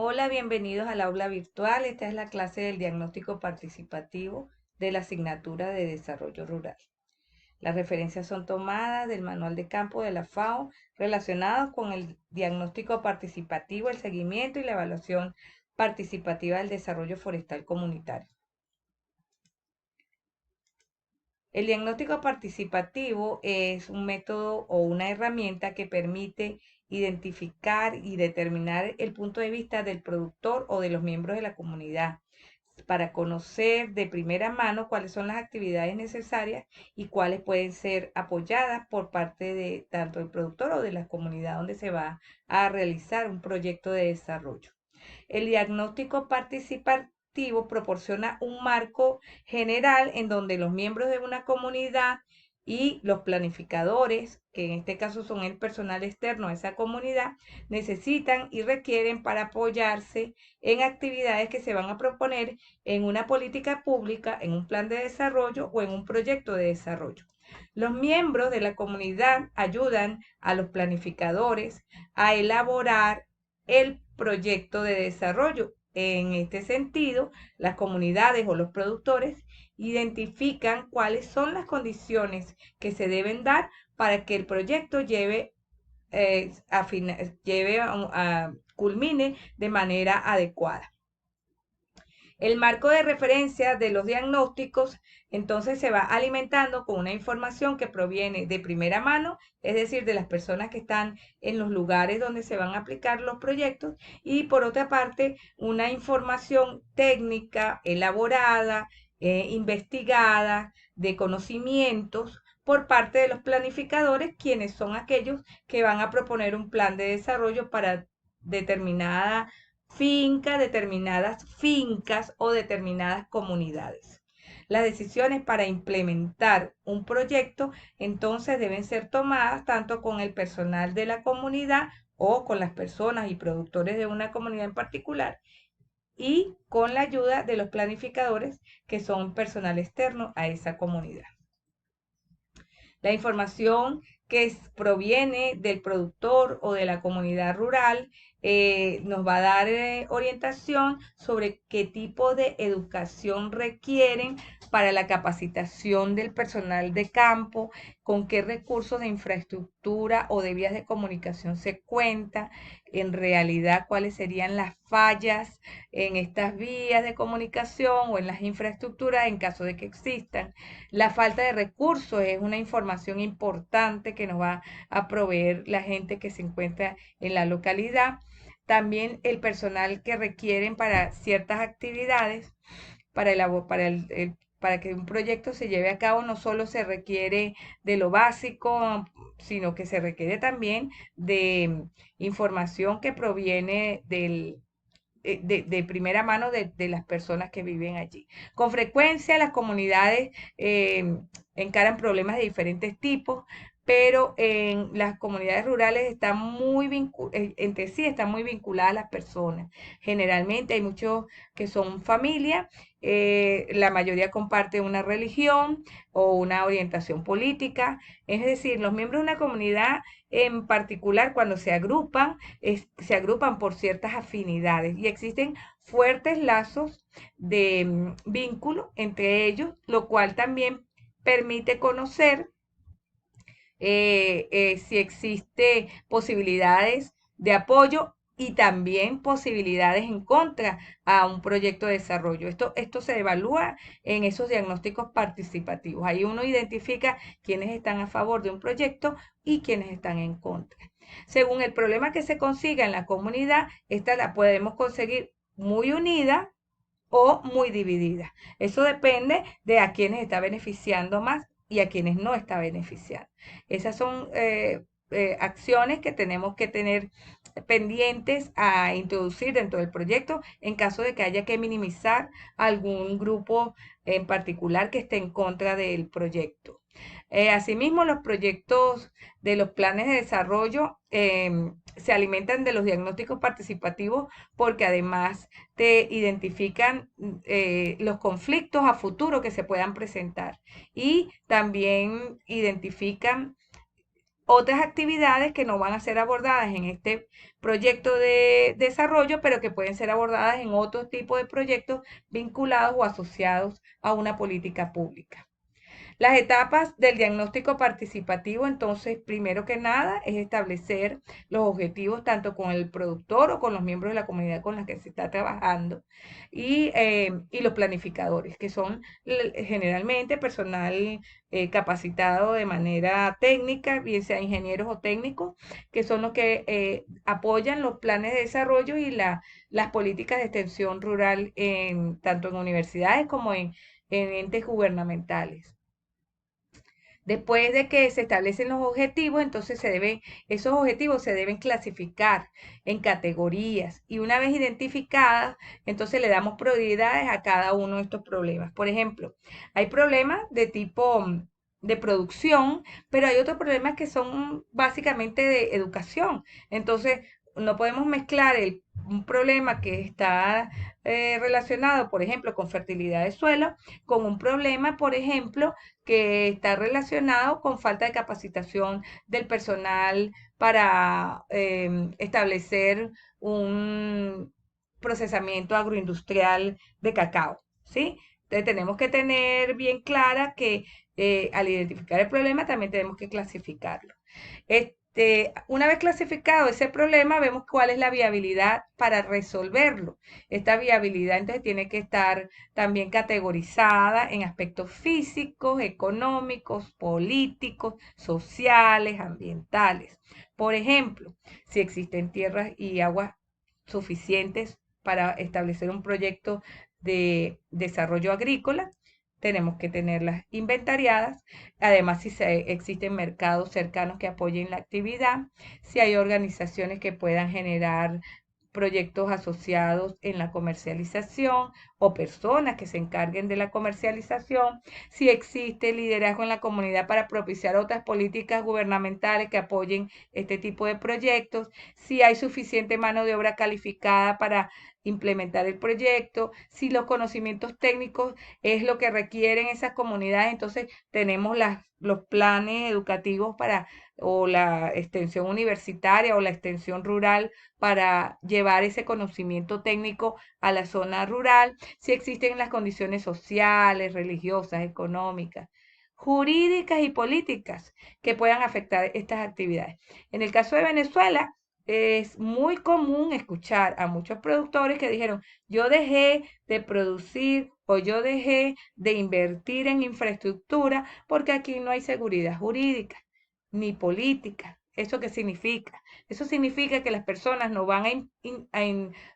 Hola, bienvenidos al aula virtual. Esta es la clase del diagnóstico participativo de la asignatura de Desarrollo Rural. Las referencias son tomadas del Manual de Campo de la FAO relacionados con el diagnóstico participativo, el seguimiento y la evaluación participativa del desarrollo forestal comunitario. El diagnóstico participativo es un método o una herramienta que permite identificar y determinar el punto de vista del productor o de los miembros de la comunidad para conocer de primera mano cuáles son las actividades necesarias y cuáles pueden ser apoyadas por parte de tanto el productor o de la comunidad donde se va a realizar un proyecto de desarrollo. El diagnóstico participativo proporciona un marco general en donde los miembros de una comunidad y los planificadores, que en este caso son el personal externo a esa comunidad, necesitan y requieren para apoyarse en actividades que se van a proponer en una política pública, en un plan de desarrollo o en un proyecto de desarrollo. Los miembros de la comunidad ayudan a los planificadores a elaborar el proyecto de desarrollo. En este sentido, las comunidades o los productores identifican cuáles son las condiciones que se deben dar para que el proyecto culmine de manera adecuada. El marco de referencia de los diagnósticos entonces se va alimentando con una información que proviene de primera mano, es decir, de las personas que están en los lugares donde se van a aplicar los proyectos, y por otra parte, una información técnica elaborada, investigada, de conocimientos por parte de los planificadores, quienes son aquellos que van a proponer un plan de desarrollo para determinada finca, determinadas fincas o determinadas comunidades. Las decisiones para implementar un proyecto entonces deben ser tomadas tanto con el personal de la comunidad o con las personas y productores de una comunidad en particular y con la ayuda de los planificadores que son personal externo a esa comunidad. La información que proviene del productor o de la comunidad rural nos va a dar orientación sobre qué tipo de educación requieren para la capacitación del personal de campo, con qué recursos de infraestructura o de vías de comunicación se cuenta, en realidad cuáles serían las fallas en estas vías de comunicación o en las infraestructuras en caso de que existan. La falta de recursos es una información importante que nos va a proveer la gente que se encuentra en la localidad. También el personal que requieren para ciertas actividades, para que un proyecto se lleve a cabo, no solo se requiere de lo básico, sino que se requiere también de información que proviene de primera mano de las personas que viven allí. Con frecuencia las comunidades encaran problemas de diferentes tipos, pero en las comunidades rurales están entre sí están muy vinculadas las personas. Generalmente hay muchos que son familia, la mayoría comparte una religión o una orientación política, es decir, los miembros de una comunidad en particular cuando se agrupan por ciertas afinidades y existen fuertes lazos de vínculo entre ellos, lo cual también permite conocer si existe posibilidades de apoyo y también posibilidades en contra a un proyecto de desarrollo. Esto se evalúa en esos diagnósticos participativos. Ahí uno identifica quiénes están a favor de un proyecto y quiénes están en contra. Según el problema que se consiga en la comunidad, esta la podemos conseguir muy unida o muy dividida. Eso depende de a quienes está beneficiando más y a quienes no está beneficiando. Esas son acciones que tenemos que tener pendientes a introducir dentro del proyecto en caso de que haya que minimizar algún grupo en particular que esté en contra del proyecto. Asimismo, los proyectos de los planes de desarrollo se alimentan de los diagnósticos participativos porque además te identifican los conflictos a futuro que se puedan presentar y también identifican otras actividades que no van a ser abordadas en este proyecto de desarrollo, pero que pueden ser abordadas en otro tipo de proyectos vinculados o asociados a una política pública. Las etapas del diagnóstico participativo, entonces, primero que nada, es establecer los objetivos tanto con el productor o con los miembros de la comunidad con la que se está trabajando y los planificadores, que son generalmente personal capacitado de manera técnica, bien sea ingenieros o técnicos, que son los que apoyan los planes de desarrollo y las políticas de extensión rural tanto en universidades como en entes gubernamentales. Después de que se establecen los objetivos, entonces esos objetivos se deben clasificar en categorías y una vez identificadas, entonces le damos prioridades a cada uno de estos problemas. Por ejemplo, hay problemas de tipo de producción, pero hay otros problemas que son básicamente de educación. Entonces, no podemos mezclar un problema que está relacionado, por ejemplo, con fertilidad de suelo, con un problema, por ejemplo, que está relacionado con falta de capacitación del personal para establecer un procesamiento agroindustrial de cacao, ¿sí? Entonces tenemos que tener bien clara que al identificar el problema también tenemos que clasificarlo. Una vez clasificado ese problema, vemos cuál es la viabilidad para resolverlo. Esta viabilidad entonces tiene que estar también categorizada en aspectos físicos, económicos, políticos, sociales, ambientales. Por ejemplo, si existen tierras y aguas suficientes para establecer un proyecto de desarrollo agrícola, tenemos que tenerlas inventariadas. Además, si existen mercados cercanos que apoyen la actividad, si hay organizaciones que puedan generar proyectos asociados en la comercialización o personas que se encarguen de la comercialización, si existe liderazgo en la comunidad para propiciar otras políticas gubernamentales que apoyen este tipo de proyectos, si hay suficiente mano de obra calificada para implementar el proyecto, si los conocimientos técnicos es lo que requieren esas comunidades, entonces tenemos los planes educativos o la extensión universitaria o la extensión rural para llevar ese conocimiento técnico a la zona rural, si existen las condiciones sociales, religiosas, económicas, jurídicas y políticas que puedan afectar estas actividades. En el caso de Venezuela, es muy común escuchar a muchos productores que dijeron, yo dejé de producir o yo dejé de invertir en infraestructura porque aquí no hay seguridad jurídica ni política. ¿Eso qué significa? Eso significa que las personas no van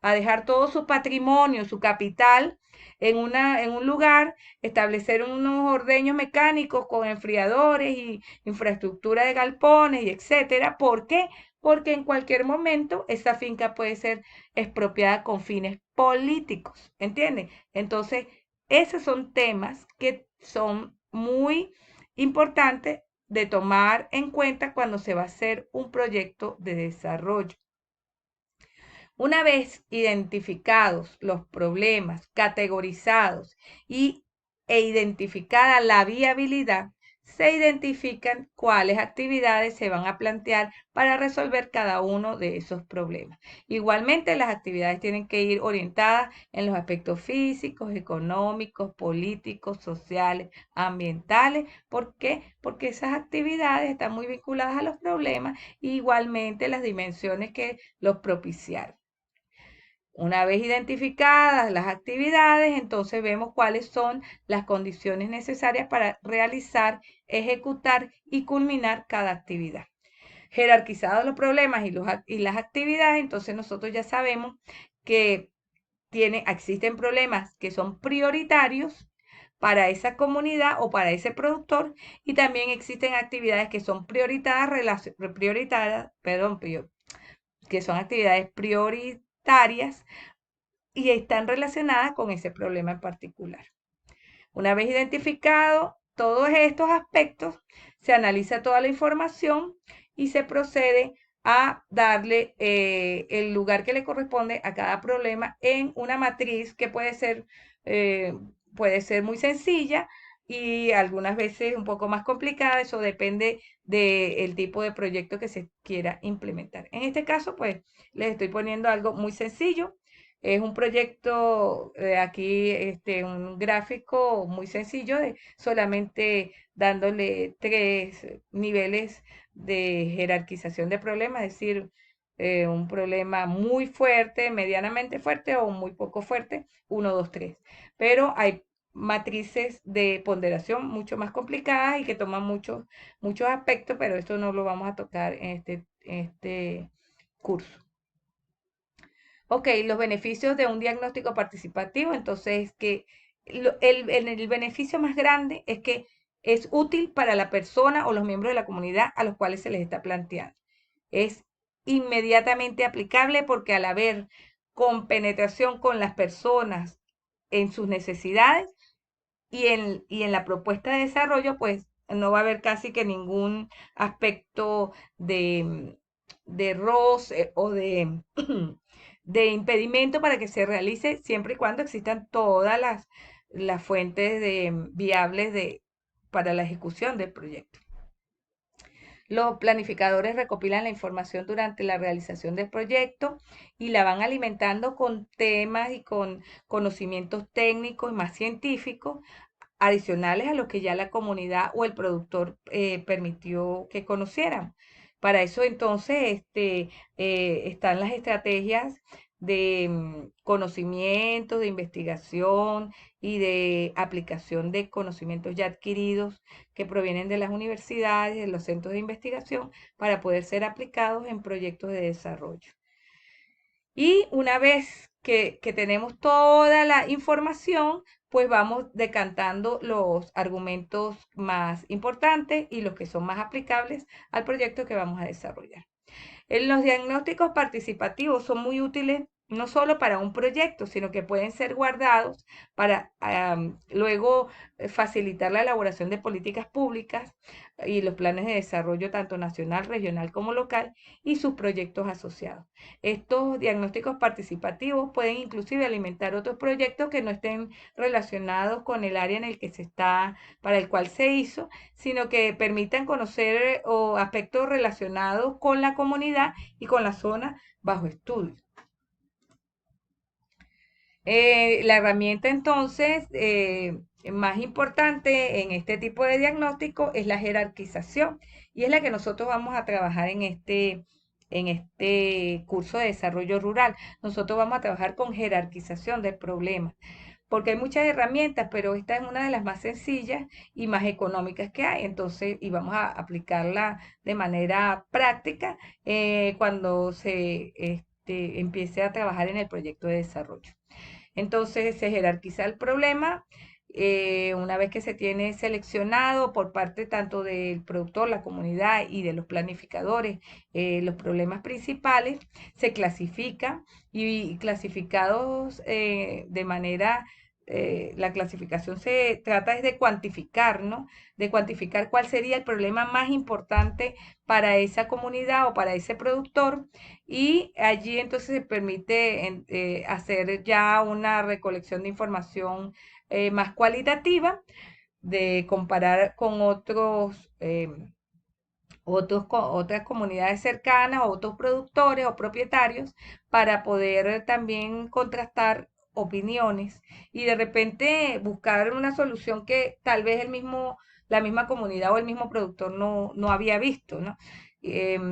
a dejar todo su patrimonio, su capital en un lugar, establecer unos ordeños mecánicos con enfriadores y infraestructura de galpones y etcétera. ¿Por qué? Porque en cualquier momento esa finca puede ser expropiada con fines políticos, ¿entienden? Entonces, esos son temas que son muy importantes de tomar en cuenta cuando se va a hacer un proyecto de desarrollo. Una vez identificados los problemas, categorizados e identificada la viabilidad, se identifican cuáles actividades se van a plantear para resolver cada uno de esos problemas. Igualmente, las actividades tienen que ir orientadas en los aspectos físicos, económicos, políticos, sociales, ambientales. ¿Por qué? Porque esas actividades están muy vinculadas a los problemas e igualmente las dimensiones que los propiciaron. Una vez identificadas las actividades, entonces vemos cuáles son las condiciones necesarias para realizar, ejecutar y culminar cada actividad. Jerarquizados los problemas y las actividades, entonces nosotros ya sabemos que existen problemas que son prioritarios para esa comunidad o para ese productor y también existen actividades que son que son actividades prioritarias y están relacionadas con ese problema en particular. Una vez identificado todos estos aspectos, se analiza toda la información y se procede a darle el lugar que le corresponde a cada problema en una matriz que puede ser muy sencilla y algunas veces un poco más complicada. Eso depende del tipo de proyecto que se quiera implementar. En este caso, pues les estoy poniendo algo muy sencillo. Es un proyecto, aquí, un gráfico muy sencillo de solamente dándole tres niveles de jerarquización de problemas, es decir, un problema muy fuerte, medianamente fuerte o muy poco fuerte, uno, 2, 3. Pero hay matrices de ponderación mucho más complicadas y que toman muchos aspectos, pero esto no lo vamos a tocar en este curso. Ok, los beneficios de un diagnóstico participativo, entonces que el beneficio más grande es que es útil para la persona o los miembros de la comunidad a los cuales se les está planteando. Es inmediatamente aplicable porque al haber compenetración con las personas en sus necesidades y en la propuesta de desarrollo, pues no va a haber casi que ningún aspecto de roce o de impedimento para que se realice siempre y cuando existan todas las fuentes viables para la ejecución del proyecto. Los planificadores recopilan la información durante la realización del proyecto y la van alimentando con temas y con conocimientos técnicos y más científicos adicionales a los que ya la comunidad o el productor permitió que conocieran. Para eso entonces están las estrategias de conocimiento, de investigación y de aplicación de conocimientos ya adquiridos que provienen de las universidades, de los centros de investigación, para poder ser aplicados en proyectos de desarrollo. Y una vez que tenemos toda la información, pues vamos decantando los argumentos más importantes y los que son más aplicables al proyecto que vamos a desarrollar. Los diagnósticos participativos son muy útiles no solo para un proyecto, sino que pueden ser guardados para luego facilitar la elaboración de políticas públicas y los planes de desarrollo tanto nacional, regional como local y sus proyectos asociados. Estos diagnósticos participativos pueden inclusive alimentar otros proyectos que no estén relacionados con el área en el que para el cual se hizo, sino que permitan conocer aspectos relacionados con la comunidad y con la zona bajo estudio. La herramienta entonces más importante en este tipo de diagnóstico es la jerarquización y es la que nosotros vamos a trabajar en este curso de desarrollo rural. Nosotros vamos a trabajar con jerarquización del problema porque hay muchas herramientas, pero esta es una de las más sencillas y más económicas que hay. Entonces, y vamos a aplicarla de manera práctica cuando se empiece a trabajar en el proyecto de desarrollo. Entonces, se jerarquiza el problema. Una vez que se tiene seleccionado por parte tanto del productor, la comunidad y de los planificadores los problemas principales, se clasifica y clasificados de manera la clasificación se trata es de cuantificar, ¿no? De cuantificar cuál sería el problema más importante para esa comunidad o para ese productor y allí entonces se permite hacer ya una recolección de información más cualitativa, de comparar con otras comunidades cercanas, otros productores o propietarios, para poder también contrastar opiniones y de repente buscar una solución que tal vez la misma comunidad o el mismo productor no había visto, ¿no?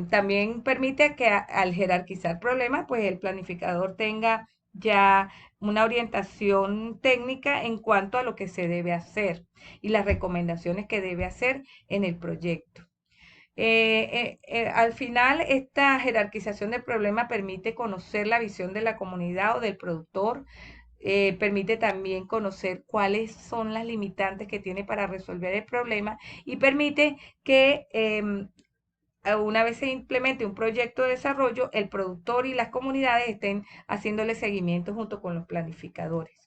También permite que al jerarquizar problemas, pues el planificador tenga ya una orientación técnica en cuanto a lo que se debe hacer y las recomendaciones que debe hacer en el proyecto. Al final, esta jerarquización del problema permite conocer la visión de la comunidad o del productor, permite también conocer cuáles son las limitantes que tiene para resolver el problema y permite que una vez se implemente un proyecto de desarrollo, el productor y las comunidades estén haciéndole seguimiento junto con los planificadores.